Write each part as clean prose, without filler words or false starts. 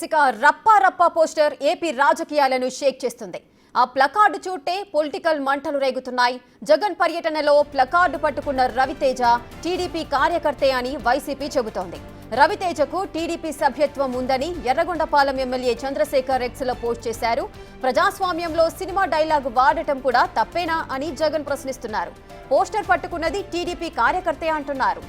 రప్పా రప్పా poster AP రాజకీయాలను షేక్ చేస్తుంది. ఆ ప్లకార్డు చూటే పొలిటికల్ మంటలు రేగుతున్నాయి. జగన్ పర్యటనలో ప్లకార్డు పట్టుకున్న రవితేజ టీడీపీ కార్యకర్తే అని వైసీపీ చెబుతోంది. రవితేజకు టీడీపీ సభ్యత్వం ఉందని ఎర్రగొండపాలెం ఎమ్మెల్యే చంద్రశేఖర్ ఎక్స్ లో పోస్ట్ చేశారు. ప్రజాస్వామ్యంలో సినిమా డైలాగ్ వాడటం కూడా తప్పేనా అని జగన్ ప్రశ్నిస్తున్నారు. పోస్టర్ పట్టుకున్నది టీడీపీ కార్యకర్తే అంటున్నారు.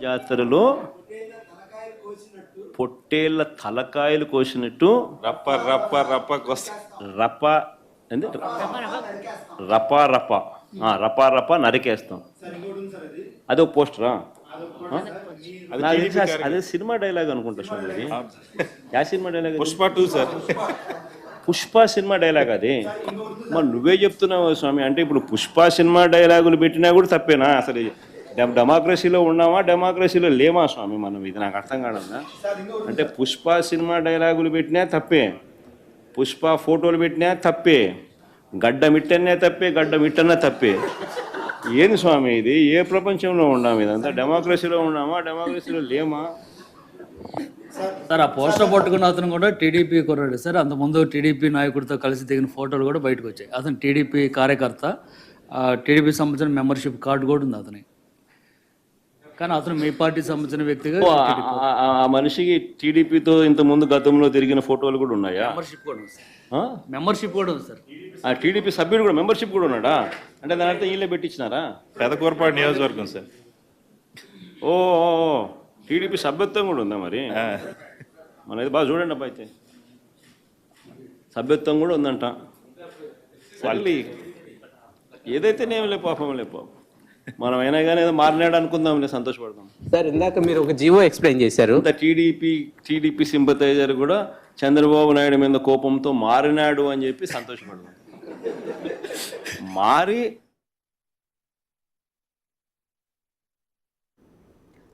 జాతరలో పొట్టేళ్ల తలకాయలు కోసినట్టు రప్ప రప్ప రప్ప రప్ప రపా రపా రపా రపా నరికేస్తాం. అది ఒక పోస్టరా? అదే సినిమా డైలాగ్ అనుకుంటా స్వామి. Yeah cinema dialogue? Pushpa 2 sir. Pushpa cinema dialogue అది. మరి నువ్వే చెప్తున్నావు స్వామి. అంటే ఇప్పుడు పుష్ప సినిమా డైలాగులు పెట్టినా కూడా తప్పేనా? అసలు డెమోక్రసీలో ఉన్నామా, డెమోక్రసీలో లేమా స్వామి మనం? ఇది నాకు అర్థం కాదన్నా. అంటే పుష్ప సినిమా డైలాగులు పెట్టినా తప్పే, పుష్ప ఫోటోలు పెట్టినా తప్పే, గడ్డ మిట్టనే తప్పే, గడ్డ మిట్టనే తప్పే. ఏంది స్వామి ఇది? ఏ ప్రపంచంలో ఉన్నాము? ఇదంతా డెమోక్రసీలో ఉన్నామా, డెమోక్రసీలో లేమా? సార్, ఆ పోస్టర్ పట్టుకున్న అతను కూడా టీడీపీ కుర్రాడు సార్. అంతకుముందు టీడీపీ నాయకుడితో కలిసి దిగిన ఫోటోలు కూడా బయటకు వచ్చాయి. అతను టీడీపీ కార్యకర్త, టీడీపీ సంబంధించిన మెంబర్షిప్ కార్డు కూడా ఉంది అతని. కానీ అతను మీ పార్టీ సంబంధించిన వ్యక్తిగా ఆ మనిషికి టీడీపీతో ఇంత ముందు గతంలో తిరిగిన ఫోటోలు కూడా ఉన్నాయా? మెంబర్షిప్ కూడా ఉంది సార్. మెంబర్షిప్ కూడా ఉంది సార్. ఆ టీడీపీ సభ్యుడు కూడా మెంబర్షిప్ కూడా ఉన్నాడా? అంటే దాని అర్థం వీళ్ళే పెట్టించినారా? పెదకూరపాడు నియోజకవర్గం సార్. ఓ టీడీపీ సభ్యత్వం కూడా ఉందా మరి? మనది బాగా చూడండి అబ్బా. అయితే సభ్యత్వం కూడా ఉందంట. మళ్ళీ ఏదైతేనేమి పాపం లే పాపం. మనం అయినా కానీ ఏదో మారినాడు అనుకుందాంలే, సంతోషపడదాం. సార్, ఇందాక మీరు ఒక జీవో ఎక్స్ప్లెయిన్ చేశారు. టీడీపీ సింపథైజర్ కూడా చంద్రబాబు నాయుడు మీద కోపంతో మారినాడు అని చెప్పి సంతోషపడదాం. మారి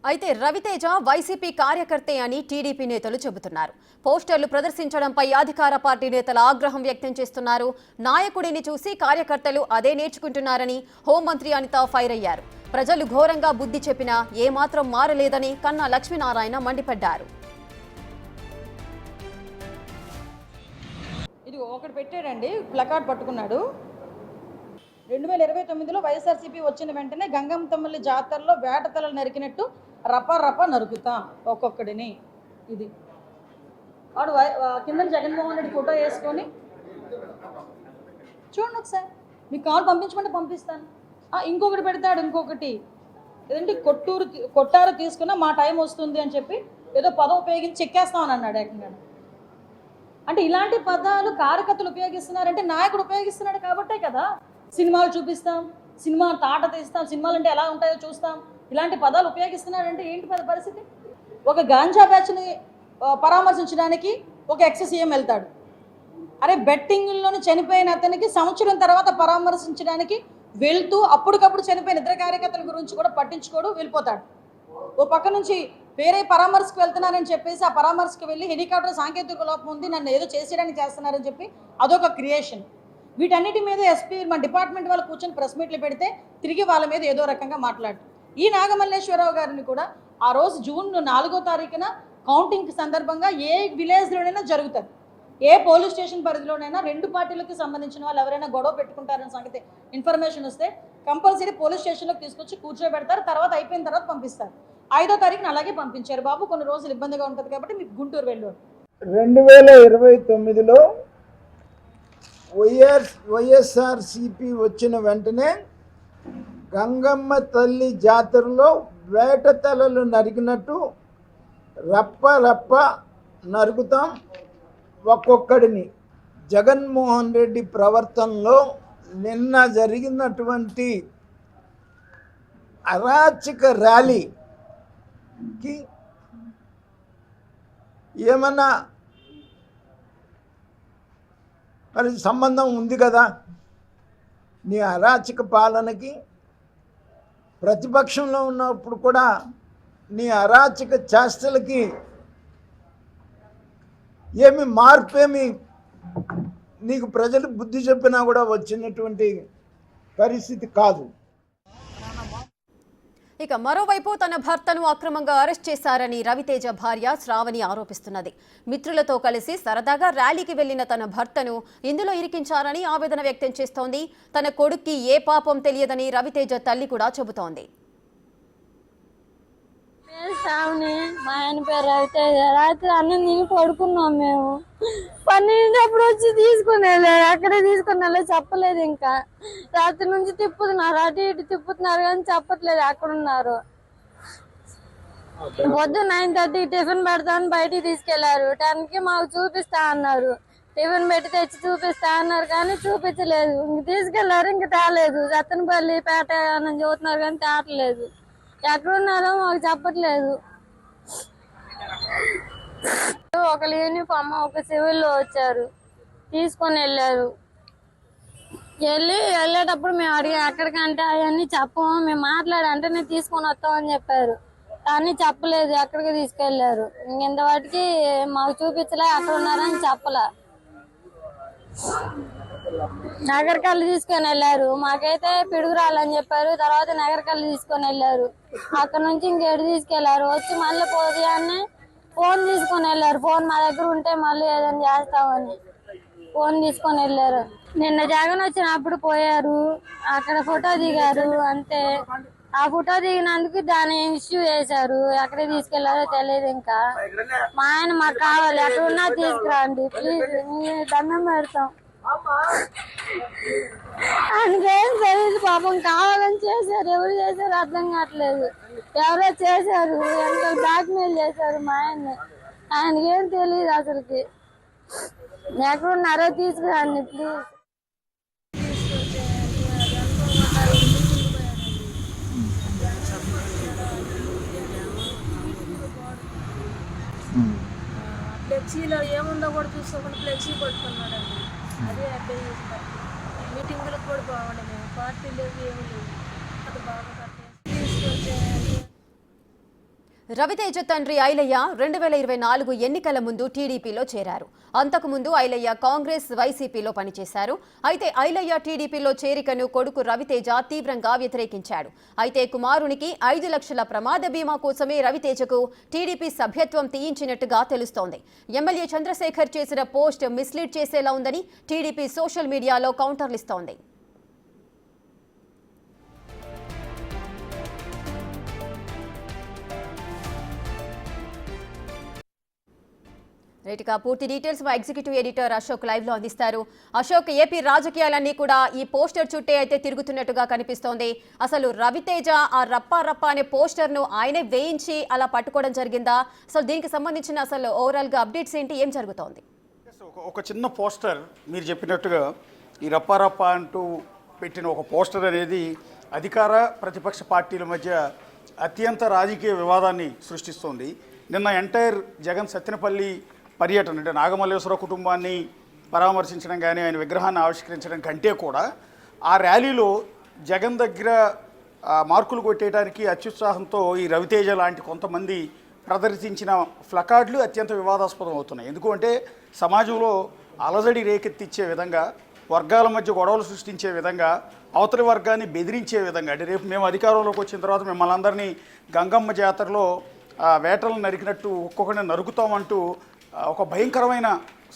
అయితే రవితేజ వైసీపీ కార్యకర్తే అని టీడీపీ నేతలు చెబుతున్నారు. పోస్టర్లు ప్రదర్శించడంపై అధికార పార్టీ నేతలు ఆగ్రహం వ్యక్తం చేస్తున్నారు. నాయకుడిని చూసి కార్యకర్తలు అదే నేర్చుకుంటున్నారని హోంమంత్రి అనిత ఫైర్ అయ్యారు. ప్రజలు ఘోరంగా బుద్ధి చెప్పినా ఏమాత్రం మారలేదని కన్నా లక్ష్మీనారాయణ మండిపడ్డారు. ఇది ఒకటి పెట్టాడండి, ప్లకార్డ్ పట్టుకున్నాడు. 2029లో వైఎస్ఆర్సీపీ వచ్చిన వెంటనే గంగమ్మ తల్లి జాతరలో వేట తలలు నరికినట్టు రపా రపా నరుకుతాం ఒక్కొక్కడిని. ఇది వాడు కింద జగన్మోహన్ రెడ్డి ఫోటో వేసుకొని చూడండి ఒకసారి. మీకు కాల్ పంపించమంటే పంపిస్తాను. ఇంకొకటి పెడతాడు, ఇంకొకటి ఏదంటే కొట్టారు తీసుకున్నా మా టైం వస్తుంది అని చెప్పి ఏదో పదం ఉపయోగించి చెక్కేస్తామని అన్నాడు ఏకంగా. అంటే ఇలాంటి పదాలు కార్యకర్తలు ఉపయోగిస్తున్నారంటే నాయకుడు ఉపయోగిస్తున్నాడు కాబట్టే కదా. సినిమాలు చూపిస్తాం, సినిమా తాట తీస్తాం, సినిమాలు అంటే ఎలా ఉంటాయో చూస్తాం, ఇలాంటి పదాలు ఉపయోగిస్తున్నారంటే ఏంటి పరిస్థితి? ఒక గాంజా బ్యాచ్ని పరామర్శించడానికి ఒక ఎక్స్-సీఎం వెళ్తాడు. అరే, బెట్టింగ్లోని చనిపోయిన అతనికి సంవత్సరం తర్వాత పరామర్శించడానికి వెళ్తూ అప్పటికప్పుడు చనిపోయిన ఇతర కార్యకర్తల గురించి కూడా పట్టించుకోడు, వెళ్ళిపోతాడు. ఓ పక్క నుంచి వేరే పరామర్శకు వెళ్తున్నారని చెప్పేసి ఆ పరామర్శకు వెళ్ళి హెలికాప్టర్ సాంకేతిక లోపం ఉంది, నన్ను ఏదో చేసేయడానికి చేస్తున్నారని చెప్పి అదొక క్రియేషన్. వీటన్నిటి మీద ఎస్పీ మన డిపార్ట్మెంట్ వాళ్ళు కూర్చొని ప్రెస్ మీట్లు పెడితే తిరిగి వాళ్ళ మీద ఏదో రకంగా మాట్లాడు. ఈ నాగమల్లేశ్వరరావు గారిని కూడా ఆ రోజు జూన్ 4వ తారీఖున కౌంటింగ్ సందర్భంగా ఏ విలేజ్లోనైనా జరుగుతుంది, ఏ పోలీస్ స్టేషన్ పరిధిలోనైనా 2 పార్టీలకు సంబంధించిన వాళ్ళు ఎవరైనా గొడవ పెట్టుకుంటారన్న సంగతి ఇన్ఫర్మేషన్ వస్తే కంపల్సరీ పోలీస్ స్టేషన్లోకి తీసుకొచ్చి కూర్చోబెడతారు. తర్వాత అయిపోయిన తర్వాత పంపిస్తారు. 5వ తారీఖున అలాగే పంపించారు. బాబు కొన్ని రోజులు ఇబ్బందిగా ఉంటుంది కాబట్టి మీకు గుంటూరు వెళ్ళారు. 2029లో వైఎస్ఆర్సీపీ వచ్చిన వెంటనే గంగమ్మ తల్లి జాతరలో వేట తలలు నరికినట్టు రప్ప రప్ప నరుకుతాం ఒక్కొక్కడిని. జగన్మోహన్ రెడ్డి ప్రవర్తనలో నిన్న జరిగినటువంటి అరాచక ర్యాలీకి ఏమన్నా మరి సంబంధం ఉంది కదా? నీ అరాచక పాలనకి ప్రతిపక్షంలో ఉన్నప్పుడు కూడా నీ అరాచక చేష్టలకి ఏమి మార్పేమి నీకు ప్రజలు బుద్ధి చెప్పినా కూడా వచ్చినటువంటి పరిస్థితి కాదు. ఇక మరోవైపు తన భర్తను అక్రమంగా అరెస్ట్ చేశారని రవితేజ భార్య శ్రావణి ఆరోపిస్తున్నది. మిత్రులతో కలిసి సరదాగా ర్యాలీకి వెళ్లిన తన భర్తను ఇందులో ఇరికించారని ఆవేదన వ్యక్తం చేస్తోంది. తన కొడుక్కి ఏ పాపం తెలియదని రవితేజ తల్లి కూడా చెబుతోంది. శ్రావణి, మా ఆయన పేరు రవితేజ. రాత్రి అన్నం తిని పడుకున్నాం మేము. 12 వచ్చి తీసుకుని వెళ్ళారు. అక్కడే తీసుకుని వెళ్ళి చెప్పలేదు. ఇంకా రాత్రి నుంచి తిప్పుతున్నారు, అటు ఇటు తిప్పుతున్నారు కానీ చెప్పట్లేదు ఎక్కడున్నారు. పొద్దున్న 9:30 టిఫిన్ పెడతామని బయటికి తీసుకెళ్లారు. 10కి మాకు చూపిస్తా అన్నారు. టిఫిన్ పెట్టి తెచ్చి చూపిస్తా అన్నారు కానీ చూపించలేదు. ఇంక తీసుకెళ్లారు, ఇంక తేలేదు. రత్తనపల్లి పేట అని చూస్తున్నారు కానీ తేటలేదు. ఎక్కడున్నారో మాకు చెప్పట్లేదు. ఒక యూనిఫామ్ ఒక సివిల్లో వచ్చారు, తీసుకొని వెళ్ళారు. వెళ్ళేటప్పుడు మేము అడిగా ఎక్కడికంటే అవన్నీ చెప్పము, మేము మాట్లాడంటే నేను తీసుకొని వస్తామని చెప్పారు. కానీ చెప్పలేదు ఎక్కడికి తీసుకెళ్లారు. ఇంతవాటికి మాకు చూపించలే, అక్కడ ఉన్నారని చెప్పలే. నగరకల్లు తీసుకొని వెళ్ళారు. మాకైతే పిడుగురాలని చెప్పారు. తర్వాత నగరకల్లు తీసుకొని వెళ్ళారు. అక్కడ నుంచి ఇంకేడు తీసుకెళ్లారు. వచ్చి మళ్ళీ పోయాన్నే ఫోన్ తీసుకొని వెళ్ళారు. ఫోన్ మా దగ్గర ఉంటే మళ్ళీ ఏదైనా చేస్తామని ఫోన్ తీసుకొని వెళ్ళారు. నిన్న జగన్ వచ్చినప్పుడు పోయారు, అక్కడ ఫోటో దిగారు అంతే. ఆ ఫోటో దిగినందుకు దాన్ని ఇష్యూ చేశారు. ఎక్కడ తీసుకెళ్లారో తెలియదు. ఇంకా మా ఆయన మాకు కావాలి, ఎక్కడున్నా తీసుకురండి ప్లీజ్, దండం పెడతాం. ఆయనకేం తెలియదు పాపం, కావాలని చేశారు. ఎవరు చేశారు అర్థం కావట్లేదు. ఎవరో చేశారు, ఎంత బ్లాక్మెయిల్ చేశారు మా ఆయన్ని. ఆయనకేం తెలియదు అసలుకి. ఎక్కడున్నారో తీసుకురండి ప్లీజ్. ఫ్లెక్సీలో ఏముందో కూడా చూసుకోకుండా ఫ్లెక్సీ పట్టుకున్నాడండి. అదే అబ్బాయి మీటింగులకు కూడా బాగుండే, మేము పార్టీ లేవు ఏమీ లేవు. అది బాగా తీసుకొచ్చేయాలి. రవితేజ తండ్రి ఐలయ్య 2024 ఎన్నికల ముందు టీడీపీలో చేరారు. అంతకుముందు ఐలయ్య కాంగ్రెస్, వైసీపీలో పనిచేశారు. అయితే ఐలయ్య టీడీపీలో చేరికను కొడుకు రవితేజ తీవ్రంగా వ్యతిరేకించాడు. అయితే కుమారునికి 5 లక్షల ప్రమాద బీమా కోసమే రవితేజకు టీడీపీ సభ్యత్వం తీయించినట్టుగా తెలుస్తోంది. ఎమ్మెల్యే చంద్రశేఖర్ చేసిన పోస్ట్ మిస్లీడ్ చేసేలా ఉందని టీడీపీ సోషల్ మీడియాలో కౌంటర్లిస్తోంది. రైట్గా పూర్తి డీటెయిల్స్ మా ఎగ్జిక్యూటివ్ ఎడిటర్ అశోక్ లైవ్ లో అందిస్తారు. అశోక్, ఏపీ రాజకీయాలన్నీ కూడా ఈ పోస్టర్ చుట్టే అయితే తిరుగుతున్నట్టుగా కనిపిస్తోంది. అసలు రవితేజ ఆ రప్ప అనే పోస్టర్ ను ఆయనే వేయించి అలా పట్టుకోవడం జరిగిందా? అసలు దీనికి సంబంధించిన అసలు ఓవరాల్ గా అప్డేట్స్ ఏంటి, ఏం జరుగుతోంది? ఒక చిన్న పోస్టర్ మీరు చెప్పినట్టుగా ఈ రప్ప అంటూ పెట్టిన ఒక పోస్టర్ అనేది అధికార ప్రతిపక్ష పార్టీల మధ్య అత్యంత రాజకీయ వివాదాన్ని సృష్టిస్తోంది. నిన్న ఎంటైర్ జగన్ సత్తెనపల్లి పర్యటన అంటే నాగమల్లేశ్వర కుటుంబాన్ని పరామర్శించడం కానీ ఆయన విగ్రహాన్ని ఆవిష్కరించడం కంటే కూడా ఆ ర్యాలీలో జగన్ దగ్గర మార్కులు కొట్టేయడానికి అత్యుత్సాహంతో ఈ రవితేజ లాంటి కొంతమంది ప్రదర్శించిన ప్లకార్డులు అత్యంత వివాదాస్పదం అవుతున్నాయి. ఎందుకంటే సమాజంలో అలజడి రేకెత్తిచ్చే విధంగా, వర్గాల మధ్య గొడవలు సృష్టించే విధంగా, అవతలి వర్గాన్ని బెదిరించే విధంగా, అంటే రేపు మేము అధికారంలోకి వచ్చిన తర్వాత మిమ్మల్ని అందరినీ గంగమ్మ జాతరలో వేటలను నరికినట్టు ఒక్కొక్కరిని నరుకుతామంటూ ఒక భయంకరమైన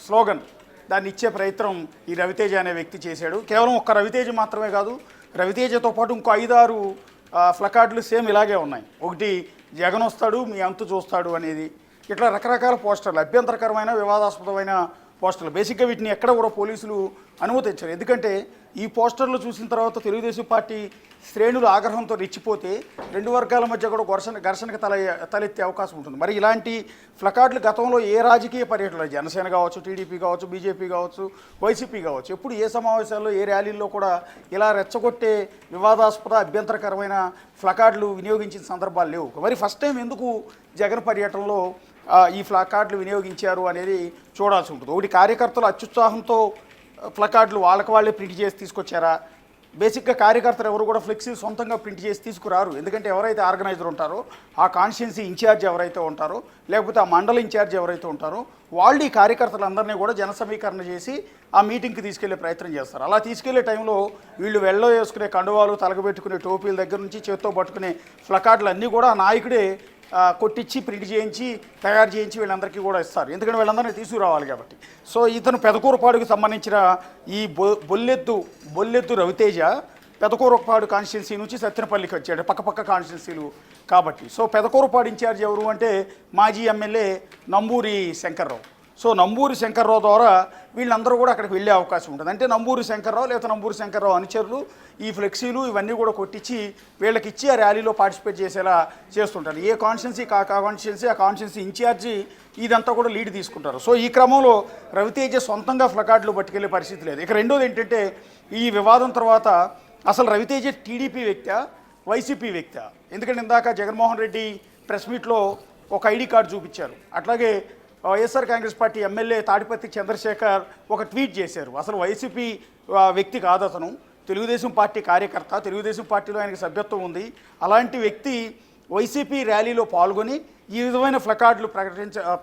స్లోగన్ దాన్ని ఇచ్చే ప్రయత్నం ఈ రవితేజ అనే వ్యక్తి చేశాడు. కేవలం ఒక్క రవితేజ మాత్రమే కాదు, రవితేజతో పాటు ఇంకో 5-6 ప్లకార్డులు సేమ్ ఇలాగే ఉన్నాయి. ఒకటి జగన్ వస్తాడు మీ అంతు చూస్తాడు అనేది, ఇట్లా రకరకాల పోస్టర్లు, అభ్యంతరకరమైన వివాదాస్పదమైన పోస్టర్లు. బేసిక్గా వీటిని ఎక్కడ కూడా పోలీసులు అనుమతించారు. ఎందుకంటే ఈ పోస్టర్లు చూసిన తర్వాత తెలుగుదేశం పార్టీ శ్రేణులు ఆగ్రహంతో రెచ్చిపోతే రెండు వర్గాల మధ్య కూడా ఘర్షణకు తలెత్తే అవకాశం ఉంటుంది. మరి ఇలాంటి ప్లకార్డులు గతంలో ఏ రాజకీయ పర్యటనలో, జనసేన కావచ్చు, టీడీపీ కావచ్చు, బీజేపీ కావచ్చు, వైసీపీ కావచ్చు, ఎప్పుడు ఏ సమావేశాల్లో ఏ ర్యాలీల్లో కూడా ఇలా రెచ్చగొట్టే వివాదాస్పద అభ్యంతరకరమైన ప్లకార్డులు వినియోగించిన సందర్భాలు లేవు. మరి ఫస్ట్ టైం ఎందుకు జగన్ పర్యటనలో ఈ ప్లకార్డులు వినియోగించారు అనేది చూడాల్సి ఉంటుంది. ఒకటి, కార్యకర్తలు అత్యుత్సాహంతో ప్లకార్డులు వాళ్ళే ప్రింట్ చేసి తీసుకొచ్చారా? బేసిక్గా కార్యకర్తలు ఎవరు కూడా ఫ్లెక్సీలు సొంతంగా ప్రింట్ చేసి తీసుకురారు. ఎందుకంటే ఎవరైతే ఆర్గనైజర్ ఉంటారో, ఆ కాన్స్టిట్యున్సీ ఇన్ఛార్జ్ ఎవరైతే ఉంటారో, లేకపోతే ఆ మండల ఇన్ఛార్జ్ ఎవరైతే ఉంటారో వాళ్ళు ఈ కార్యకర్తలందరినీ కూడా జన సమీకరణ చేసి ఆ మీటింగ్కి తీసుకెళ్లే ప్రయత్నం చేస్తారు. అలా తీసుకెళ్లే టైంలో వీళ్ళు వెళ్ళో వేసుకునే కండువాలు, తలగబెట్టుకునే టోపీల దగ్గర నుంచి చేత్తో పట్టుకునే ప్లకార్డులు అన్నీ కూడా ఆ నాయకుడే కొట్టించి ప్రింట్ చేయించి తయారు చేయించి వీళ్ళందరికీ కూడా ఇస్తారు. ఎందుకంటే వీళ్ళందరినీ తీసుకురావాలి కాబట్టి. సో ఇతను పెదకూరపాడుకు సంబంధించిన ఈ బొల్లెద్దు రవితేజ పెదకూరపాడు కాన్స్టిట్యున్సీ నుంచి సత్తెనపల్లికి వచ్చాడు, పక్కపక్క కాన్స్టిట్యున్సీలు కాబట్టి. సో పెదకూరపాడు ఇన్ఛార్జ్ ఎవరు అంటే మాజీ ఎమ్మెల్యే నంబూరి శంకర్రావు. సో నంబూరి శంకర్రావు ద్వారా వీళ్ళందరూ కూడా అక్కడికి వెళ్ళే అవకాశం ఉంటుంది. అంటే నంబూరి శంకర్రావు లేదా నంబూరి శంకర్రావు అనుచరులు ఈ ఫ్లెక్సీలు ఇవన్నీ కూడా కొట్టించి వీళ్ళకి ఇచ్చి ఆ ర్యాలీలో పార్టిసిపేట్ చేసేలా చేస్తుంటారు. ఏ కాన్స్టిట్యున్సీ ఆ కాన్స్టిట్యున్సీ ఇన్ఛార్జి ఇదంతా కూడా లీడ్ తీసుకుంటారు. సో ఈ క్రమంలో రవితేజ సొంతంగా ప్లకార్డులు పట్టుకెళ్లే పరిస్థితి లేదు. ఇక రెండోది ఏంటంటే, ఈ వివాదం తర్వాత అసలు రవితేజ టీడీపీ వ్యక్తా, వైసీపీ వ్యక్తా? ఎందుకంటే ఇందాక జగన్మోహన్ రెడ్డి ప్రెస్ మీట్లో ఒక ఐడి కార్డు చూపించారు. అట్లాగే వైఎస్ఆర్ కాంగ్రెస్ పార్టీ ఎమ్మెల్యే తాడిపత్రి చంద్రశేఖర్ ఒక ట్వీట్ చేశారు. అసలు వైసీపీ వ్యక్తి కాదు అతను, తెలుగుదేశం పార్టీ కార్యకర్త, తెలుగుదేశం పార్టీలో ఆయనకి సభ్యత్వం ఉంది. అలాంటి వ్యక్తి వైసీపీ ర్యాలీలో పాల్గొని ఈ విధమైన ప్లకార్డులు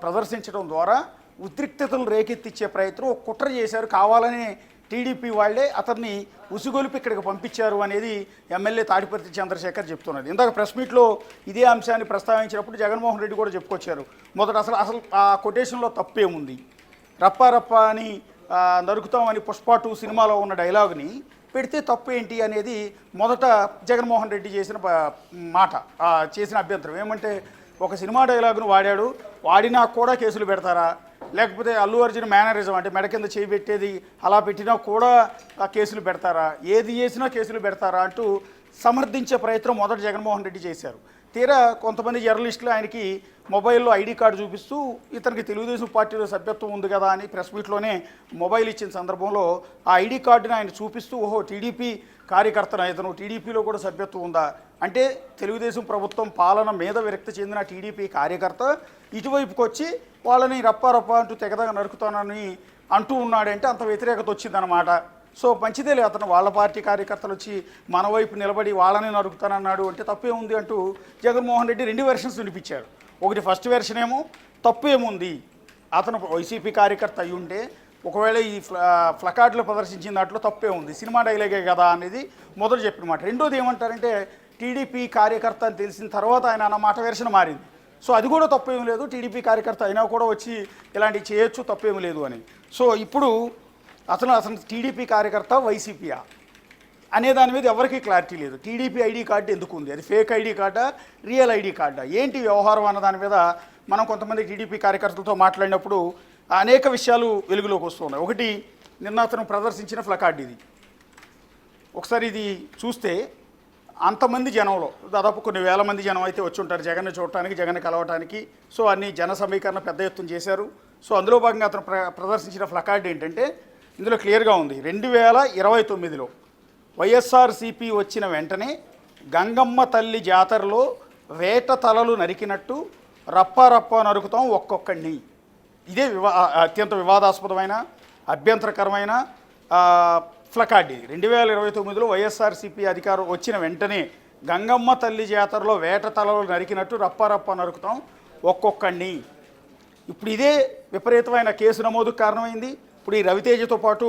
ప్రదర్శించడం ద్వారా ఉద్రిక్తతలు రేకెత్తిచ్చే ప్రయత్నం, ఒక కుట్ర చేశారు. కావాలని టీడీపీ వాళ్ళే అతన్ని ఉసిగొలిపి ఇక్కడికి పంపించారు అనేది ఎమ్మెల్యే తాడిపత్రి చంద్రశేఖర్ చెప్తున్నది. ఇందాక ప్రెస్ మీట్లో ఇదే అంశాన్ని ప్రస్తావించినప్పుడు జగన్మోహన్ రెడ్డి కూడా చెప్పుకొచ్చారు. మొదట అసలు ఆ కొటేషన్లో తప్పేముంది? రప్ప అని నరుకుతామని పుష్ప 2 సినిమాలో ఉన్న డైలాగ్ని పెడితే తప్పు ఏంటి అనేది మొదట జగన్మోహన్ రెడ్డి చేసిన చేసిన అభ్యంతరం ఏమంటే, ఒక సినిమా డైలాగును వాడినా కూడా కేసులు పెడతారా? లేకపోతే అల్లు అర్జున్ మేనరిజం అంటే మెడ కింద చేయబెట్టేది అలా పెట్టినా కూడా కేసులు పెడతారా? ఏది చేసినా కేసులు పెడతారా అంటూ సమర్థించే ప్రయత్నం మొదట జగన్మోహన్ రెడ్డి చేశారు. తీరా కొంతమంది జర్నలిస్టులు ఆయనకి మొబైల్లో ఐడి కార్డు చూపిస్తూ ఇతనికి తెలుగుదేశం పార్టీలో సభ్యత్వం ఉంది కదా అని ప్రెస్ మీట్లోనే మొబైల్ ఇచ్చిన సందర్భంలో ఆ ఐడి కార్డుని ఆయన చూపిస్తూ, ఓహో టీడీపీ కార్యకర్తన ఇతను, టీడీపీలో కూడా సభ్యత్వం ఉందా అంటే, తెలుగుదేశం ప్రభుత్వం పాలన మీద విరక్తి చెందిన టీడీపీ కార్యకర్త ఇటువైపుకి వచ్చి వాళ్ళని రప్ప అంటూ తెగదగా నరుకుతానని అంటూ ఉన్నాడంటే అంత వ్యతిరేకత వచ్చిందన్నమాట. సో మంచిదేలే, అతను వాళ్ళ పార్టీ కార్యకర్తలు వచ్చి మన వైపు నిలబడి వాళ్ళని నరుకుతానన్నాడు అంటే తప్పే ఉంది అంటూ జగన్మోహన్ రెడ్డి 2 వెర్షన్స్ వినిపించాడు. ఒకటి ఫస్ట్ వెర్షన్ ఏమో తప్పేముంది, అతను వైసీపీ కార్యకర్త అయి ఉంటే ఒకవేళ ఈ ప్లకార్డులు ప్రదర్శించిన దాంట్లో తప్పే ఉంది, సినిమా డైలాగే కదా అనేది మొదట చెప్పిన మాట. రెండోది ఏమంటారంటే, టీడీపీ కార్యకర్త అని తెలిసిన తర్వాత ఆయన అన్న మాట వెర్షన్ మారింది. సో అది కూడా తప్పేం లేదు, టీడీపీ కార్యకర్త అయినా కూడా వచ్చి ఇలాంటివి చేయొచ్చు, తప్పేం లేదు అని. సో ఇప్పుడు అసలు టీడీపీ కార్యకర్త వైసీపీయా అనే దాని మీద ఎవరికీ క్లారిటీ లేదు. టీడీపీ ఐడి కార్డు ఎందుకు ఉంది, అది ఫేక్ ఐడి కార్డా, రియల్ ఐడి కార్డా, ఏంటి వ్యవహారం అన్న దాని మీద మనం కొంతమంది టీడీపీ కార్యకర్తలతో మాట్లాడినప్పుడు అనేక విషయాలు వెలుగులోకి వస్తున్నాయి. ఒకటి, నిన్న అతను ప్రదర్శించిన ప్లకార్డు ఇది. ఒకసారి ఇది చూస్తే అంతమంది జనంలో దాదాపు కొన్ని వేల మంది జనం అయితే వచ్చి ఉంటారు జగన్ని చూడటానికి, జగన్ని కలవటానికి. సో అన్ని జన సమీకరణ పెద్ద ఎత్తున చేశారు. సో అందులో భాగంగా అతను ప్రదర్శించిన ప్లకార్డు ఏంటంటే, ఇందులో క్లియర్గా ఉంది, 2029లో వైఎస్ఆర్సీపీ వచ్చిన వెంటనే గంగమ్మ తల్లి జాతరలో వేట తలలు నరికినట్టు రప్ప నరుకుతాం ఒక్కొక్కడిని. ఇదే అత్యంత వివాదాస్పదమైన అభ్యంతరకరమైన ప్లకార్డు. 2029లో వైఎస్ఆర్సీపీ అధికారం వచ్చిన వెంటనే గంగమ్మ తల్లి జాతరలో వేట తలలు నరికినట్టు రప్ప నరుకుతాం ఒక్కొక్కడిని. ఇప్పుడు ఇదే విపరీతమైన కేసు నమోదుకు కారణమైంది. ఇప్పుడు ఈ రవితేజతో పాటు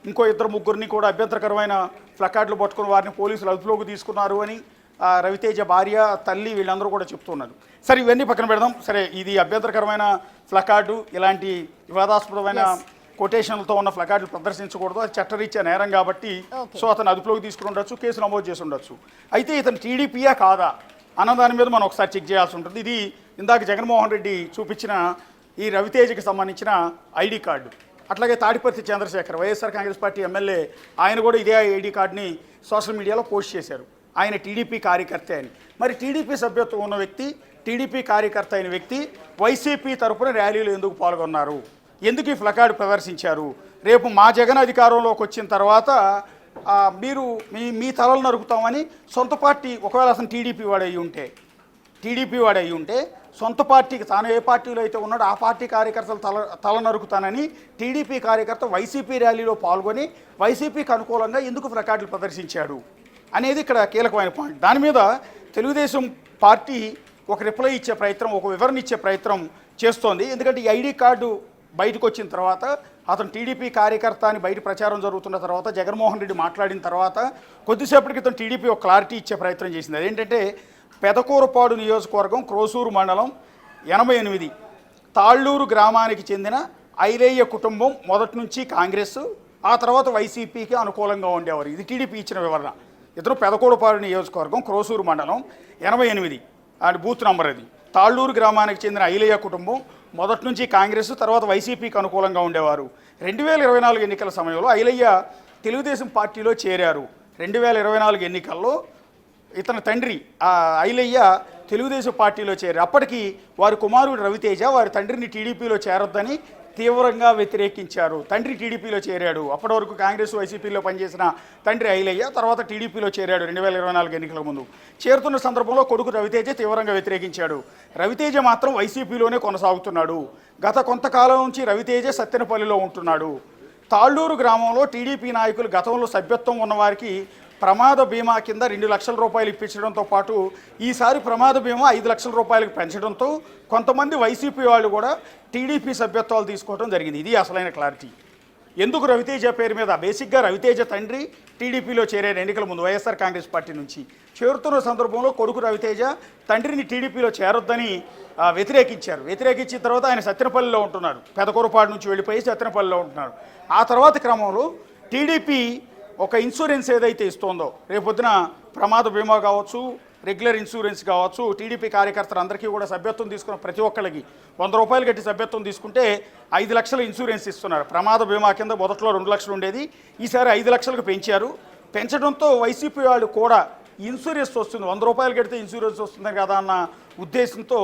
ఇంకో 2-3 కూడా అభ్యంతరకరమైన ప్లకార్డులు పట్టుకుని వారిని పోలీసులు అదుపులోకి తీసుకున్నారు అని రవితేజ భార్య, తల్లి వీళ్ళందరూ కూడా చెప్తున్నారు. సరే ఇవన్నీ పక్కన పెడదాం. సరే, ఇది అభ్యంతరకరమైన ప్లకార్డు, ఇలాంటి వివాదాస్పదమైన కొటేషన్లతో ఉన్న ప్లకార్డులు ప్రదర్శించకూడదు, అది చట్టరీత్యా నేరం కాబట్టి సో అతను అదుపులోకి తీసుకుని ఉండొచ్చు, కేసు నమోదు చేసి ఉండొచ్చు. అయితే ఇతను టీడీపీయా కాదా అన్న దాని మీద మనం ఒకసారి చెక్ చేయాల్సి ఉంటుంది. ఇది ఇందాక జగన్మోహన్ రెడ్డి చూపించిన ఈ రవితేజకి సంబంధించిన ఐడి కార్డు. అట్లాగే తాడిపత్రి చంద్రశేఖర్ వైఎస్ఆర్ కాంగ్రెస్ పార్టీ ఎమ్మెల్యే, ఆయన కూడా ఇదే ఐడి కార్డుని సోషల్ మీడియాలో పోస్ట్ చేశారు. ఆయన టీడీపీ కార్యకర్త అని. మరి టీడీపీ సభ్యత్వం ఉన్న వ్యక్తి, టీడీపీ కార్యకర్త అయిన వ్యక్తి వైసీపీ తరపున ర్యాలీలో ఎందుకు పాల్గొన్నారు, ఎందుకు ఈ ప్లకార్డు ప్రదర్శించారు? రేపు మా జగన్ అధికారంలోకి వచ్చిన తర్వాత మీరు మీ తలలు నరుకుతామని సొంత పార్టీ, ఒకవేళ అసలు టీడీపీ వాడు అయి ఉంటే సొంత పార్టీకి తాను ఏ పార్టీలో అయితే ఉన్నాడో ఆ పార్టీ కార్యకర్తలు తల నరుకుతానని టీడీపీ కార్యకర్త వైసీపీ ర్యాలీలో పాల్గొని వైసీపీకి అనుకూలంగా ఎందుకు ప్లకార్డులు ప్రదర్శించాడు అనేది ఇక్కడ కీలకమైన పాయింట్. దాని మీద తెలుగుదేశం పార్టీ ఒక రిప్లై ఇచ్చే ప్రయత్నం, ఒక వివరణ ఇచ్చే ప్రయత్నం చేస్తోంది. ఎందుకంటే ఈ ఐడి కార్డు బయటకు వచ్చిన తర్వాత, అతను టీడీపీ కార్యకర్త అని బయట ప్రచారం జరుగుతున్న తర్వాత, జగన్మోహన్ రెడ్డి మాట్లాడిన తర్వాత కొద్దిసేపటి క్రితం టీడీపీ ఒక క్లారిటీ ఇచ్చే ప్రయత్నం చేసింది. అదేంటంటే పెదకూరపాడు నియోజకవర్గం క్రోసూరు మండలం 88 తాళ్ళూరు గ్రామానికి చెందిన ఐలయ్య కుటుంబం మొదటి నుంచి కాంగ్రెస్, ఆ తర్వాత వైసీపీకి అనుకూలంగా ఉండేవారు. ఇది టీడీపీ ఇచ్చిన వివరణ. ఇతను పెదకూరపాడు నియోజకవర్గం క్రోసూరు మండలం 88 అండ్ బూత్ నంబర్ అది. తాళ్ళూరు గ్రామానికి చెందిన ఐలయ్య కుటుంబం మొదటి నుంచి కాంగ్రెస్, తర్వాత వైసీపీకి అనుకూలంగా ఉండేవారు. 2024 ఎన్నికల సమయంలో ఐలయ్య తెలుగుదేశం పార్టీలో చేరారు. 2024 ఎన్నికల్లో ఇతని తండ్రి ఐలయ్య తెలుగుదేశం పార్టీలో చేరారు. అప్పటికి వారి కుమారుడు రవితేజ వారి తండ్రిని టీడీపీలో చేరొద్దని తీవ్రంగా వ్యతిరేకించారు. తండ్రి టీడీపీలో చేరాడు. అప్పటి వరకు కాంగ్రెస్ వైసీపీలో పనిచేసిన తండ్రి ఐలయ్య తర్వాత టీడీపీలో చేరాడు 2024 ఎన్నికల ముందు. చేరుతున్న సందర్భంలో కొడుకు రవితేజ తీవ్రంగా వ్యతిరేకించాడు. రవితేజ మాత్రం వైసీపీలోనే కొనసాగుతున్నాడు. గత కొంతకాలం నుంచి రవితేజ సత్తెనపల్లిలో ఉంటున్నాడు. తాళ్ళూరు గ్రామంలో టీడీపీ నాయకులు గతంలో సభ్యత్వం ఉన్నవారికి ప్రమాద బీమా కింద 2 లక్షల రూపాయలు ఇప్పించడంతో పాటు ఈసారి ప్రమాద బీమా 5 లక్షల రూపాయలకు పెంచడంతో కొంతమంది వైసీపీ వాళ్ళు కూడా టీడీపీ సభ్యత్వాలు తీసుకోవడం జరిగింది. ఇది అసలైన క్లారిటీ. ఎందుకు రవితేజ పేరు మీద? బేసిక్గా రవితేజ తండ్రి టీడీపీలో చేరాడు ఎన్నికల ముందు వైఎస్ఆర్ కాంగ్రెస్ పార్టీ నుంచి. చేరుతున్న సందర్భంలో కొడుకు రవితేజ తండ్రిని టీడీపీలో చేరొద్దని వ్యతిరేకించిన తర్వాత ఆయన సత్తెనపల్లిలో ఉంటున్నారు. పెదకూరపాడు నుంచి వెళ్ళిపోయి సత్తెనపల్లిలో ఉంటున్నారు. ఆ తర్వాత క్రమంలో టీడీపీ ఒక ఇన్సూరెన్స్ ఏదైతే ఇస్తుందో, రేపొద్దున ప్రమాద బీమా కావచ్చు, రెగ్యులర్ ఇన్సూరెన్స్ కావచ్చు, టీడీపీ కార్యకర్తలందరికీ కూడా సభ్యత్వం తీసుకున్న ప్రతి ఒక్కరికి 100 రూపాయలు కట్టి సభ్యత్వం తీసుకుంటే 5 లక్షల ఇన్సూరెన్స్ ఇస్తున్నారు. ప్రమాద బీమా కింద మొదట్లో 2 లక్షలు ఉండేది, ఈసారి 5 లక్షలకు పెంచారు. పెంచడంతో వైసీపీ వాళ్ళు కూడా ఇన్సూరెన్స్ వస్తుంది, 100 రూపాయలు కడితే ఇన్సూరెన్స్ వస్తుంది కదా అన్న ఉద్దేశంతో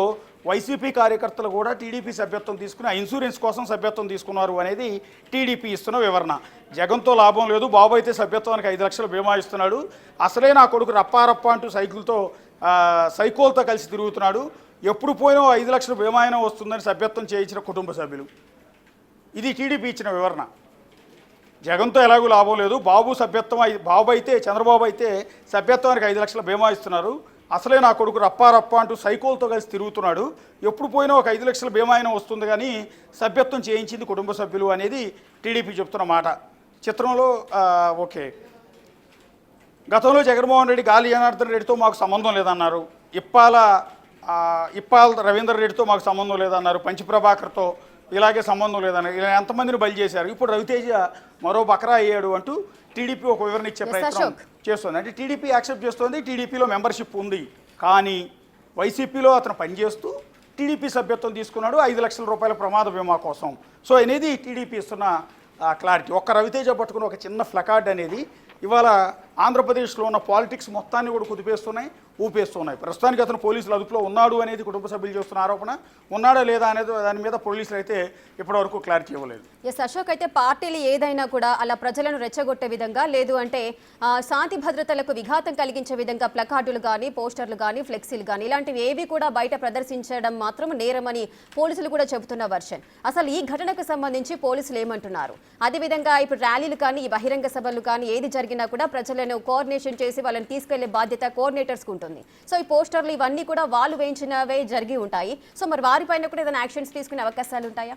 వైసీపీ కార్యకర్తలు కూడా టీడీపీ సభ్యత్వం తీసుకుని ఆ ఇన్సూరెన్స్ కోసం సభ్యత్వం తీసుకున్నారు అనేది టీడీపీ ఇస్తున్న వివరణ. జగన్తో లాభం లేదు, బాబు అయితే సభ్యత్వానికి 5 లక్షల బీమా ఇస్తున్నాడు, అసలే నా కొడుకు రప్పారప్ప అంటూ సైకోల్తో కలిసి తిరుగుతున్నాడు, ఎప్పుడు పోయినా 5 లక్షల బీమా అయినా వస్తుందని సభ్యత్వం చేయించిన కుటుంబ సభ్యులు. ఇది టీడీపీ ఇచ్చిన వివరణ. జగన్తో ఎలాగూ లాభం లేదు, బాబు అయితే చంద్రబాబు అయితే సభ్యత్వానికి 5 లక్షల బీమా ఇస్తున్నారు, అసలే నా కొడుకు రప్పారప్ప అంటూ సైకోల్తో కలిసి తిరుగుతున్నాడు, ఎప్పుడు పోయినా ఒక 5 లక్షల బీమా అయినా వస్తుంది కానీ సభ్యత్వం చేయించింది కుటుంబ సభ్యులు అనేది టీడీపీ చెప్తున్న మాట. చిత్రంలో ఓకే, గతంలో జగన్మోహన్ రెడ్డి గాలి జనార్దన్ రెడ్డితో మాకు సంబంధం లేదన్నారు, ఇప్పాల రవీందర్ రెడ్డితో మాకు సంబంధం లేదన్నారు, పంచి ప్రభాకర్తో ఇలాగే సంబంధం లేదన్నారు. ఇలా ఎంతమందిని బలి చేశారు. ఇప్పుడు రవితేజ మరో బకరా అయ్యాడు అంటూ టీడీపీ ఒక వివరణ ఇచ్చే ప్రయత్నం చేస్తుంది. అంటే టీడీపీ యాక్సెప్ట్ చేస్తుంది, టీడీపీలో మెంబర్షిప్ ఉంది, కానీ వైసీపీలో అతను పనిచేస్తూ టీడీపీ సభ్యత్వం తీసుకున్నాడు 5 లక్షల రూపాయల ప్రమాద బీమా కోసం. సో అనేది టీడీపీ ఇస్తున్న క్లారిటీ. ఒక్క రవితేజ పట్టుకున్న ఒక చిన్న ప్లకార్డ్ అనేది ఇవాళ ఆంధ్రప్రదేశ్లో ఉన్న పాలిటిక్స్ మొత్తాన్ని కూడా కుదిపేస్తున్నాయి, ఊపేస్తున్నాయి. ప్రస్తుతానికి అతను పోలీసుల అదుపులో ఉన్నాడు అనేది కుటుంబ సభ్యులు చేస్తున్న ఆరోపణ. ఉన్నాడా లేదా అనేది దాని మీద పోలీసులు అయితే ఇప్పటివరకు క్లారిటీ ఇవ్వలేదు. ఎస్ అశోక్, అయితే పార్టీలు ఏదైనా కూడా అలా ప్రజలను రెచ్చగొట్టే విధంగా, లేదు అంటే శాంతి భద్రతలకు విఘాతం కలిగించే విధంగా ప్లకార్డులు కానీ, పోస్టర్లు కానీ, ఫ్లెక్సీలు కానీ ఇలాంటివి ఏవి కూడా బయట ప్రదర్శించడం మాత్రం నేరమని పోలీసులు కూడా చెబుతున్న వర్షన్. అసలు ఈ ఘటనకు సంబంధించి పోలీసులు ఏమంటున్నారు? అదేవిధంగా ఇప్పుడు ర్యాలీలు కానీ, ఈ బహిరంగ సభలు కానీ ఏది జరిగినా కూడా ప్రజలను కోఆర్డినేషన్ చేసి వాళ్ళని తీసుకెళ్లే బాధ్యత కోఆర్డినేటర్స్కి ఉంటుంది. సో ఈ పోస్టర్లు ఇవన్నీ కూడా వాళ్ళు వేయించినవే జరిగి ఉంటాయి. సో మరి వారిపైన కూడా ఏదైనా యాక్షన్స్ తీసుకునే అవకాశాలు ఉంటాయా?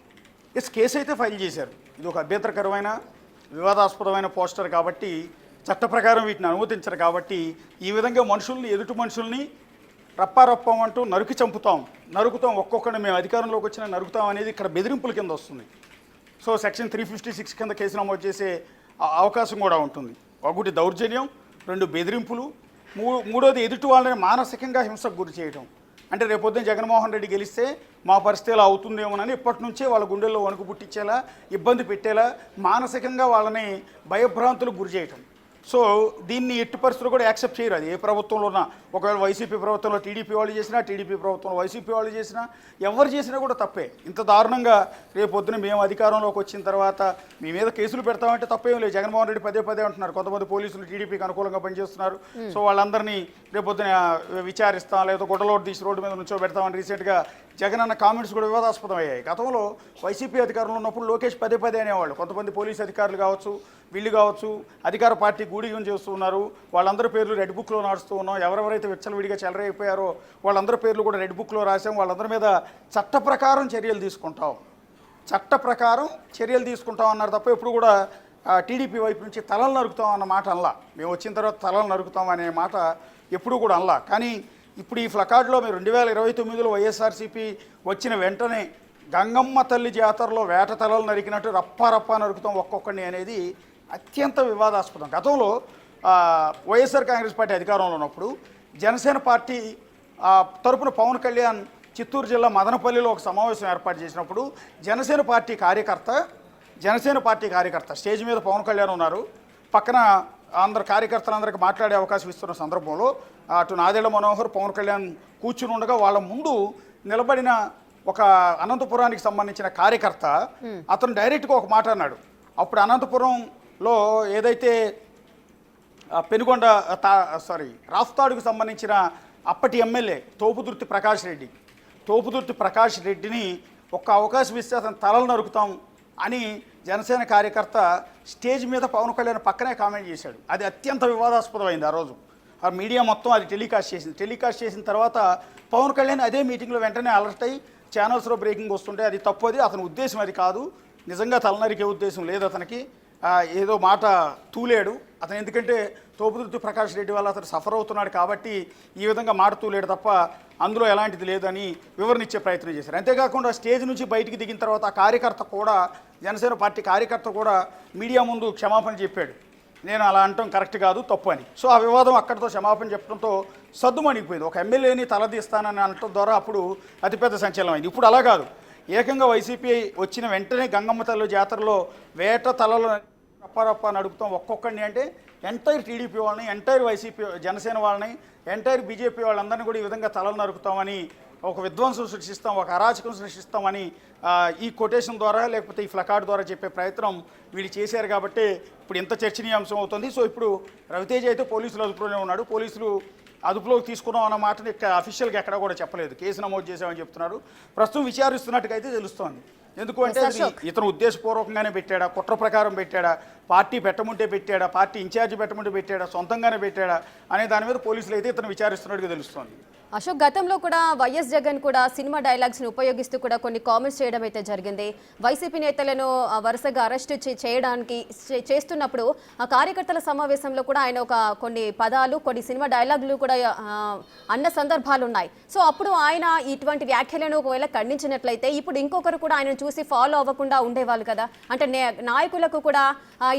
ఎస్, కేసు అయితే ఫైల్ చేశారు. ఇది ఒక అభ్యంతరకరమైన వివాదాస్పదమైన పోస్టర్ కాబట్టి చట్ట ప్రకారం వీటిని అనుమతించరు. కాబట్టి ఈ విధంగా ఎదుటి మనుషుల్ని రప్పారప్పం అంటూ నరుకుతాం, ఒక్కొక్కరిని మేము అధికారంలోకి వచ్చినా నరుకుతాం అనేది ఇక్కడ బెదిరింపుల కింద వస్తుంది. సో సెక్షన్ 356 కింద కేసు నమోదు చేసే అవకాశం కూడా ఉంటుంది. ఒకటి దౌర్జన్యం, 2 బెదిరింపులు, మూడోది ఎదుటి వాళ్ళని మానసికంగా హింసకు గురి చేయడం. అంటే రేపొద్దున జగన్మోహన్ రెడ్డి గెలిస్తే మా పరిస్థితి ఇలా అవుతుందేమోనని ఇప్పటి నుంచే వాళ్ళ గుండెల్లో వణుకు పుట్టించేలా, ఇబ్బంది పెట్టేలా, మానసికంగా వాళ్ళని భయభ్రాంతులకు గురి చేయటం. సో దీన్ని ఎట్టి పరిస్థితులు కూడా యాక్సెప్ట్ చేయరు. అది ఏ ప్రభుత్వంలో ఉన్నా, ఒకవేళ వైసీపీ ప్రభుత్వంలో టీడీపీ వాళ్ళు చేసినా, టీడీపీ ప్రభుత్వంలో వైసీపీ వాళ్ళు చేసినా, ఎవరు చేసినా కూడా తప్పే. ఇంత దారుణంగా రేపొద్దున మేము అధికారంలోకి వచ్చిన తర్వాత మీ మీద కేసులు పెడతామంటే తప్పేం లేదు. జగన్మోహన్ రెడ్డి పదే పదే అంటున్నారు, కొంతమంది పోలీసులు టీడీపీకి అనుకూలంగా పనిచేస్తున్నారు, సో వాళ్ళందరినీ రేపొద్దున విచారిస్తాం, లేదా గుడ్డలోటు తీసి రోడ్డు మీద నుంచో పెడతామని రీసెంట్గా జగన్ అన్న కామెంట్స్ కూడా వివాదాస్పదం అయ్యాయి. గతంలో వైసీపీ అధికారంలో ఉన్నప్పుడు లోకేష్ పదే పదే అనేవాళ్ళు, కొంతమంది పోలీసు అధికారులు కావచ్చు, వీళ్ళు కావచ్చు, అధికార పార్టీ గూడిగం చేస్తూ ఉన్నారు, వాళ్ళందరి పేర్లు రెడ్ బుక్లో నడుస్తూ ఉన్నాం, ఎవరెవరైతే విచ్చలవిడిగా చెలరైపోయారో వాళ్ళందరి పేర్లు కూడా రెడ్ బుక్లో రాసాం, వాళ్ళందరి మీద చట్ట ప్రకారం చర్యలు తీసుకుంటాం అన్నారు తప్ప ఎప్పుడు కూడా టీడీపీ వైపు నుంచి తలలు నరుకుతాం అన్న మాట అనలా. మేము వచ్చిన తర్వాత తలలు నరుకుతాం అనే మాట ఎప్పుడూ కూడా అనలా. కానీ ఇప్పుడు ఈ ఫ్లకార్డులో మీరు 2029లో వైఎస్ఆర్సీపీ వచ్చిన వెంటనే గంగమ్మ తల్లి జాతరలో వేట తలలు నరికినట్టు రప్పా నరుకుతాం ఒక్కొక్కడిని అనేది అత్యంత వివాదాస్పదం. గతంలో వైఎస్ఆర్ కాంగ్రెస్ పార్టీ అధికారంలో ఉన్నప్పుడు జనసేన పార్టీ తరపున పవన్ కళ్యాణ్ చిత్తూరు జిల్లా మదనపల్లిలో ఒక సమావేశం ఏర్పాటు చేసినప్పుడు జనసేన పార్టీ కార్యకర్త స్టేజ్ మీద పవన్ కళ్యాణ్ ఉన్నారు, పక్కన అందరు కార్యకర్తలందరికీ మాట్లాడే అవకాశం ఇస్తున్న సందర్భంలో అటు నాదెళ్ల మనోహర్, పవన్ కళ్యాణ్ కూర్చుని ఉండగా వాళ్ళ ముందు నిలబడిన ఒక అనంతపురానికి సంబంధించిన కార్యకర్త అతను డైరెక్ట్గా ఒక మాట అన్నాడు. అప్పుడు అనంతపురంలో ఏదైతే పెనుగొండ రాఫ్తాడుకు సంబంధించిన అప్పటి ఎమ్మెల్యే తోపుదుర్తి ప్రకాష్ రెడ్డిని ఒక్క అవకాశం ఇస్తే అతను తలలు నరుకుతాం అని జనసేన కార్యకర్త స్టేజ్ మీద పవన్ కళ్యాణ్ పక్కనే కామెంట్ చేశాడు. అది అత్యంత వివాదాస్పదమైంది. ఆ రోజు ఆ మీడియా మొత్తం అది టెలికాస్ట్ చేసిన తర్వాత పవన్ కళ్యాణ్ అదే మీటింగ్లో వెంటనే అలర్ట్ అయ్యి ఛానల్స్లో బ్రేకింగ్ వస్తుంటే అది తప్పు, అది అతని ఉద్దేశం అది కాదు, నిజంగా తలనరికే ఉద్దేశం లేదు అతనికి, ఏదో మాట తూలేడు అతను, ఎందుకంటే తోపుదుర్తి ప్రకాష్ రెడ్డి వల్ల అతను సఫర్ అవుతున్నాడు కాబట్టి ఈ విధంగా మాట తూలేడు తప్ప అందులో ఎలాంటిది లేదని వివరణ ఇచ్చే ప్రయత్నం చేశారు. అంతేకాకుండా స్టేజ్ నుంచి బయటికి దిగిన తర్వాత ఆ కార్యకర్త కూడా, జనసేన పార్టీ కార్యకర్త కూడా మీడియా ముందు క్షమాపణ చెప్పాడు, నేను అలా అంటాం కరెక్ట్ కాదు, తప్పు అని. సో ఆ వివాదం అక్కడితో క్షమాపణ చెప్పడంతో సద్దుమణిగిపోయింది. ఒక ఎమ్మెల్యేని తలదీస్తానని అనటం ద్వారా అప్పుడు అతిపెద్ద సంచలనమైంది. ఇప్పుడు అలా కాదు, ఏకంగా వైసీపీ వచ్చిన వెంటనే గంగమ్మ తల్లి జాతరలో వేట తలలు రప్ప నడుపుతాం ఒక్కొక్కడిని అంటే ఎంటైర్ టీడీపీ వాళ్ళని, ఎంటైర్ వైసీపీ జనసేన వాళ్ళని, ఎంటైర్ బీజేపీ వాళ్ళందరినీ కూడా ఈ విధంగా తలలు నరుకుతామని ఒక విధ్వంసం సృష్టిస్తాం, ఒక అరాచకం సృష్టిస్తామని ఈ కొటేషన్ ద్వారా లేకపోతే ఈ ఫ్లకార్డ్ ద్వారా చెప్పే ప్రయత్నం వీళ్ళు చేశారు కాబట్టి ఇప్పుడు ఇంత చర్చనీయాంశం అవుతుంది. సో ఇప్పుడు రవితేజ అయితే పోలీసులు అదుపులోనే ఉన్నాడు, పోలీసులు అదుపులోకి తీసుకున్నాం అన్న మాటని అఫీషియల్గా ఎక్కడా కూడా చెప్పలేదు, కేసు నమోదు చేశామని చెప్తున్నారు. ప్రస్తుతం విచారిస్తున్నట్టుగా అయితే తెలుస్తోంది. ఎందుకు అంటే ఇతను ఉద్దేశపూర్వకంగానే పెట్టాడా, కుట్ర ప్రకారం పెట్టాడా, పార్టీ పెట్టముంటే పెట్టాడా, పార్టీ ఇన్ఛార్జి పెట్టముంటే పెట్టాడా, సొంతంగానే పెట్టాడా అనే దాని మీద పోలీసులు అయితే ఇతను విచారిస్తున్నట్టుగా తెలుస్తోంది. అశోక్, గతంలో కూడా వైఎస్ జగన్ కూడా సినిమా డైలాగ్స్ని ఉపయోగిస్తూ కూడా కొన్ని కామెంట్స్ చేయడం అయితే జరిగింది. వైసీపీ నేతలను వరుసగా అరెస్ట్ చేయడానికి చేస్తున్నప్పుడు ఆ కార్యకర్తల సమావేశంలో కూడా ఆయన కొన్ని పదాలు, కొన్ని సినిమా డైలాగులు కూడా అన్న సందర్భాలు ఉన్నాయి. సో అప్పుడు ఆయన ఇటువంటి వ్యాఖ్యలను ఒకవేళ ఖండించినట్లయితే ఇప్పుడు ఇంకొకరు కూడా ఆయన చూసి ఫాలో అవ్వకుండా ఉండేవాళ్ళు కదా, అంటే నాయకులకు కూడా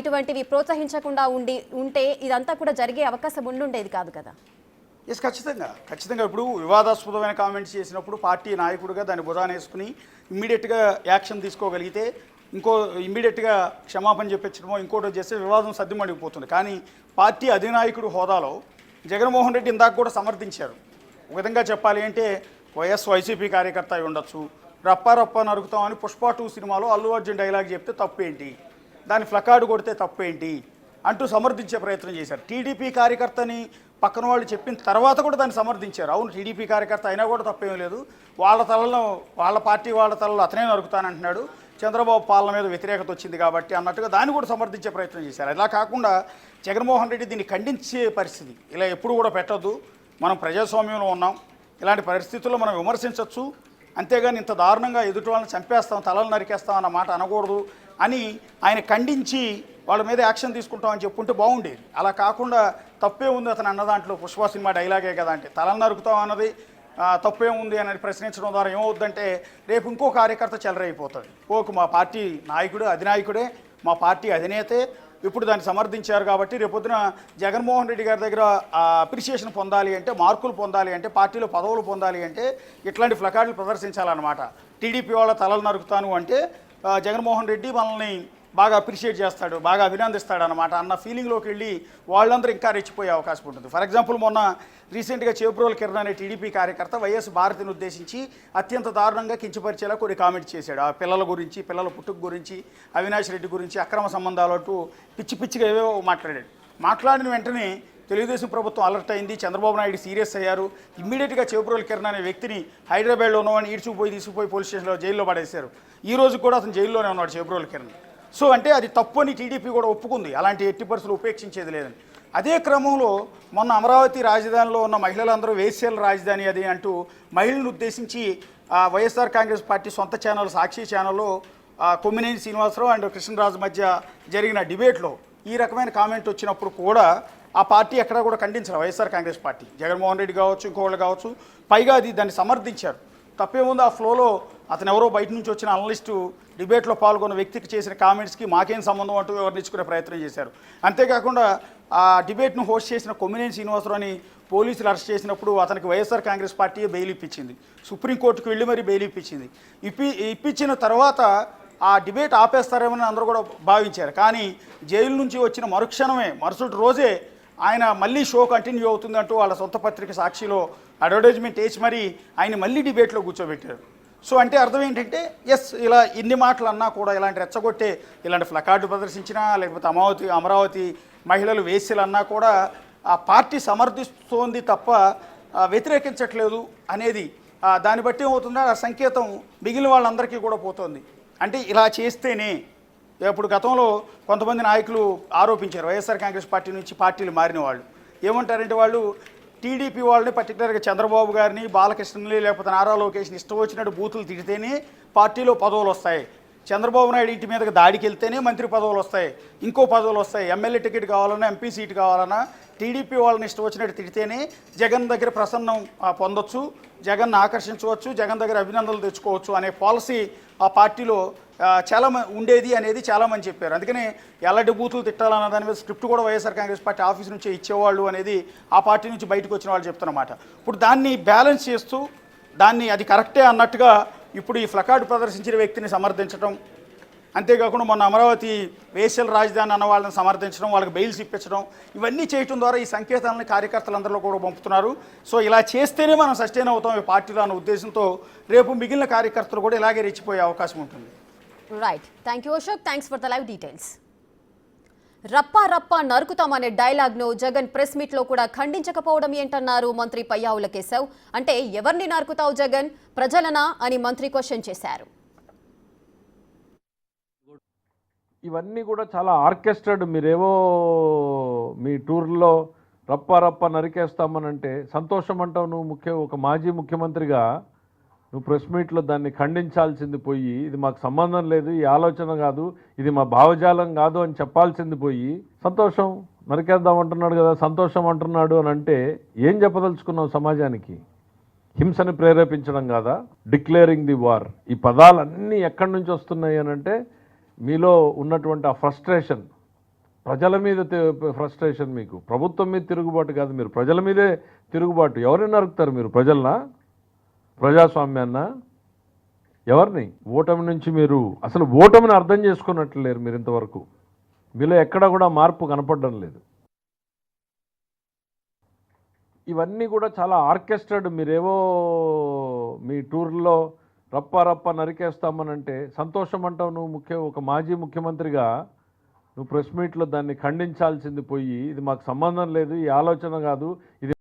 ఇటువంటివి ప్రోత్సహించకుండా ఉంటే ఇదంతా కూడా జరిగే అవకాశం ఉండుండేది కాదు కదా. ఎస్, ఖచ్చితంగా ఇప్పుడు వివాదాస్పదమైన కామెంట్స్ చేసినప్పుడు పార్టీ నాయకుడిగా దాన్ని భుజాన వేసుకుని ఇమ్మీడియట్గా యాక్షన్ తీసుకోగలిగితే ఇమ్మీడియట్గా క్షమాపణ చెప్పించడమో ఇంకోటో చేస్తే వివాదం సర్దుమణిగిపోతుంది. కానీ పార్టీ అధినాయకుడు హోదాలో జగన్మోహన్ రెడ్డి ఇందాక కూడా సమర్థించారు. ఒక విధంగా చెప్పాలి అంటే వైసీపీ కార్యకర్త అయి ఉండొచ్చు, రప్ప నరుకుతామని పుష్ప 2 సినిమాలో అల్లు అర్జున్ డైలాగ్ చెప్తే తప్పేంటి, దాని ఫ్లకార్డు కొడితే తప్పేంటి అంటూ సమర్థించే ప్రయత్నం చేశారు. టీడీపీ కార్యకర్తని పక్కన వాళ్ళు చెప్పిన తర్వాత కూడా దాన్ని సమర్థించారు. అవును, టీడీపీ కార్యకర్త అయినా కూడా తప్పేం లేదు, వాళ్ళ పార్టీ వాళ్ళ తలలో అతనే నరుకుతానంటున్నాడు, చంద్రబాబు పాలన మీద వ్యతిరేకత వచ్చింది కాబట్టి అన్నట్టుగా దాన్ని కూడా సమర్థించే ప్రయత్నం చేశారు. ఇలా కాకుండా జగన్మోహన్ రెడ్డి దీన్ని ఖండించే పరిస్థితి ఇలా ఎప్పుడు కూడా పెట్టద్దు, మనం ప్రజాస్వామ్యంలో ఉన్నాం, ఇలాంటి పరిస్థితుల్లో మనం విమర్శించవచ్చు, అంతేగాని ఇంత దారుణంగా ఎదుటి వాళ్ళని చంపేస్తాం, తలలు నరికేస్తాం అన్న మాట అనకూడదు అని ఆయన ఖండించి వాళ్ళ మీద యాక్షన్ తీసుకుంటామని చెప్పుకుంటే బాగుండేది. అలా కాకుండా తప్పే ఉంది అతను అన్న దాంట్లో, పుష్ప సినిమా డైలాగే కదా అంటే తలలు నరుకుతాం అన్నది తప్పే ఉంది అని ప్రశ్నించడం ద్వారా ఏమవుద్దంటే రేపు ఇంకో కార్యకర్త చెలరైపోతుంది. మా పార్టీ నాయకుడు అధినాయకుడే, మా పార్టీ అధినేతే, ఇప్పుడు దాన్ని సమర్థించారు. కాబట్టి రేపొద్దున జగన్మోహన్ రెడ్డి గారి దగ్గర అప్రిషియేషన్ పొందాలి అంటే, మార్కులు పొందాలి అంటే, పార్టీలో పదవులు పొందాలి అంటే ఇట్లాంటి ప్లకార్డులు ప్రదర్శించాలన్నమాట. టీడీపీ వాళ్ళ తలలు నరుకుతాను అంటే జగన్మోహన్ రెడ్డి మనల్ని బాగా అప్రిషియేట్ చేస్తాడు, బాగా అభినందిస్తాడు అనమాట అన్న ఫీలింగ్లోకి వెళ్ళి వాళ్ళందరూ ఇంకా రెచ్చిపోయే అవకాశం ఉంటుంది. ఫర్ ఎగ్జాంపుల్ మొన్న రీసెంట్గా చేబ్రోలు కిరణ్ అనే టీడీపీ కార్యకర్త వైఎస్ భారతిని ఉద్దేశించి అత్యంత దారుణంగా కించపరిచేలా కొన్ని కామెంట్స్ చేశాడు. ఆ పిల్లల గురించి, పిల్లల పుట్టుక గురించి, అవినాష్ రెడ్డి గురించి, అక్రమ సంబంధాలు అంటూ పిచ్చి పిచ్చిగా ఏవేవో మాట్లాడాడు. మాట్లాడిన వెంటనే తెలుగుదేశం ప్రభుత్వం అలర్ట్ అయింది, చంద్రబాబు నాయుడు సీరియస్ అయ్యారు. ఇమ్మీడియట్గా చేబ్రోలు కిరణ్ అనే వ్యక్తిని హైదరాబాద్లో ఉన్నవాడిని తీసుకుపోయి పోలీస్ స్టేషన్లో జైల్లో పడేశారు. ఈ రోజు కూడా అతను జైల్లోనే ఉన్నాడు చేబ్రోలు కిరణ్. సో అంటే అది తప్పు అని టీడీపీ కూడా ఒప్పుకుంది, అలాంటి ఎట్టి పరిస్థితులు ఉపేక్షించేది లేదని. అదే క్రమంలో మొన్న అమరావతి రాజధానిలో ఉన్న మహిళలందరూ వేశ్యల రాజధాని అది అంటూ మహిళలను ఉద్దేశించి వైఎస్ఆర్ కాంగ్రెస్ పార్టీ సొంత ఛానల్ సాక్షి ఛానల్లో కొమ్మినేని శ్రీనివాసరావు అండ్ కృష్ణరాజు మధ్య జరిగిన డిబేట్లో ఈ రకమైన కామెంట్ వచ్చినప్పుడు కూడా ఆ పార్టీ ఎక్కడా కూడా ఖండించారు. వైఎస్ఆర్ కాంగ్రెస్ పార్టీ, జగన్మోహన్ రెడ్డి కావచ్చు, ఇంకోళ్ళు కావచ్చు, పైగా దాన్ని సమర్థించారు. తప్పేముంది, ఆ ఫ్లోలో అతను ఎవరో బయట నుంచి వచ్చిన అనలిస్టు డిబేట్లో పాల్గొన్న వ్యక్తికి చేసిన కామెంట్స్కి మాకేం సంబంధం అంటూ వివరించుకునే ప్రయత్నం చేశారు. అంతేకాకుండా ఆ డిబేట్ను హోస్ట్ చేసిన కొమ్మినేని శ్రీనివాసరావుని పోలీసులు అరెస్ట్ చేసినప్పుడు అతనికి వైఎస్ఆర్ కాంగ్రెస్ పార్టీ బెయిల్ ఇప్పించింది, సుప్రీంకోర్టుకు వెళ్ళి మరీ బెయిల్ ఇప్పించింది. ఇప్పించిన తర్వాత ఆ డిబేట్ ఆపేస్తారేమని అందరూ కూడా భావించారు. కానీ జైలు నుంచి వచ్చిన మరుక్షణమే, మరుసటి రోజే ఆయన మళ్ళీ షో కంటిన్యూ అవుతుందంటూ వాళ్ళ సొంత పత్రిక సాక్షిలో అడ్వర్టైజ్మెంట్ వేసి మరీ ఆయన మళ్ళీ డిబేట్లో కూర్చోబెట్టారు. సో అంటే అర్థం ఏంటంటే, ఎస్, ఇలా ఇన్ని మాటలు అన్నా కూడా, ఇలాంటి రెచ్చగొట్టే ఇలాంటి ప్లకార్డు ప్రదర్శించినా, లేకపోతే అమరావతి మహిళలు వేశ్యలు అన్నా కూడా ఆ పార్టీ సమర్థిస్తోంది తప్ప వ్యతిరేకించట్లేదు అనేది దాన్ని బట్టి ఏమవుతుందో ఆ సంకేతం మిగిలిన వాళ్ళందరికీ కూడా పోతుంది. అంటే ఇలా చేస్తేనే, ఇప్పుడు గతంలో కొంతమంది నాయకులు ఆరోపించారు వైఎస్ఆర్ కాంగ్రెస్ పార్టీ నుంచి పార్టీలు మారిన వాళ్ళు ఏమంటారంటే, వాళ్ళు టీడీపీ వాళ్ళని, పర్టికులర్గా చంద్రబాబు గారిని, బాలకృష్ణని, లేకపోతే నారా లోకేష్ని ఇష్టం వచ్చినట్టు బూతులు తిడితేనే పార్టీలో పదవులు వస్తాయి, చంద్రబాబు నాయుడు ఇంటి మీదకి దాడికి వెళ్తేనే మంత్రి పదవులు వస్తాయి, ఇంకో పదవులు వస్తాయి, ఎమ్మెల్యే టికెట్ కావాలన్నా, ఎంపీ సీట్ కావాలన్నా టీడీపీ వాళ్ళని ఇష్టం వచ్చినట్టు తిడితేనే జగన్ దగ్గర ప్రసన్నం పొందొచ్చు, జగన్ను ఆకర్షించవచ్చు, జగన్ దగ్గర అభినందనలు తెచ్చుకోవచ్చు అనే పాలసీ ఆ పార్టీలో చాలా ఉండేది అనేది చాలామంది చెప్పారు. అందుకనే ఎలాంటి బూతులు తిట్టాలన్న దాని మీద స్క్రిప్ట్ కూడా వైఎస్ఆర్ కాంగ్రెస్ పార్టీ ఆఫీస్ నుంచే ఇచ్చేవాళ్ళు అనేది ఆ పార్టీ నుంచి బయటకు వచ్చిన వాళ్ళు చెప్తున్నమాట. ఇప్పుడు దాన్ని బ్యాలెన్స్ చేస్తూ అది కరెక్టే అన్నట్టుగా ఇప్పుడు ఈ ప్లకార్డు ప్రదర్శించిన వ్యక్తిని సమర్థించడం, అంతేకాకుండా మొన్న అమరావతి వేశ్యల రాజధాని అన్న వాళ్ళని సమర్థించడం, వాళ్ళకి బెయిల్స్ ఇప్పించడం, ఇవన్నీ చేయడం ద్వారా ఈ సంకేతాలను కార్యకర్తలందరిలో కూడా పంపుతున్నారు. సో ఇలా చేస్తేనే మనం సస్టైన్ అవుతాం ఈ పార్టీలో అన్న ఉద్దేశంతో రేపు మిగిలిన కార్యకర్తలు కూడా ఇలాగే రెచ్చిపోయే అవకాశం ఉంటుంది. Right, thank you Ashok, thanks for the live details. రప్పా రప్పా నరుకుతామనే డైలాగ్ను జగన్ ప్రెస్ మీట్లో కూడా ఖండించకపోవడం ఏంటన్నారు మంత్రి పయ్యావుల కేశవ్. అంటే ఎవరిని నరుకుతావు జగన్, ప్రజలనా అని మంత్రి క్వశ్చన్ చేశారు. ఇవన్నీ కూడా చాలా ఆర్కెస్ట్రాడ్. మీరేవో మీ టూర్లో రప్ప రప్ప నరికేస్తామనంటే సంతోషం అంటావు నువ్వు. ఒక మాజీ ముఖ్యమంత్రిగా నువ్వు ప్రెస్ మీట్లో దాన్ని ఖండించాల్సింది పోయి, ఇది మాకు సంబంధం లేదు, ఈ ఆలోచన కాదు, ఇది మా భావజాలం కాదు అని చెప్పాల్సింది పోయి సంతోషం నరికేద్దాం అంటున్నాడు కదా, సంతోషం అంటున్నాడు అని అంటే ఏం చెప్పదలుచుకున్నావు సమాజానికి? హింసని ప్రేరేపించడం కాదా? Declaring the war. ఈ పదాలన్నీ ఎక్కడి నుంచి వస్తున్నాయి అని అంటే మీలో ఉన్నటువంటి ఆ ఫ్రస్ట్రేషన్, ప్రజల మీద ఫ్రస్ట్రేషన్, మీకు ప్రభుత్వం మీద తిరుగుబాటు కాదు, మీరు ప్రజల మీదే తిరుగుబాటు. ఎవరిని నరుకుతారు మీరు? ప్రజలనా? ప్రజాస్వామ్యాన్న? ఎవరిని? ఓటమి నుంచి మీరు అసలు ఓటమిని అర్థం చేసుకున్నట్లు లేరు మీరు ఇంతవరకు. మీలో ఎక్కడ కూడా మార్పు కనపడడం లేదు. ఇవన్నీ కూడా చాలా ఆర్కెస్ట్రాడ్. మీరేవో మీ టూర్లో రప్ప రప్ప నరికేస్తామనంటే సంతోషం అంటావు నువ్వు. ఒక మాజీ ముఖ్యమంత్రిగా నువ్వు ప్రెస్ మీట్లో దాన్ని ఖండించాల్సింది పోయి, ఇది మాకు సంబంధం లేదు, ఈ ఆలోచన కాదు, ఇది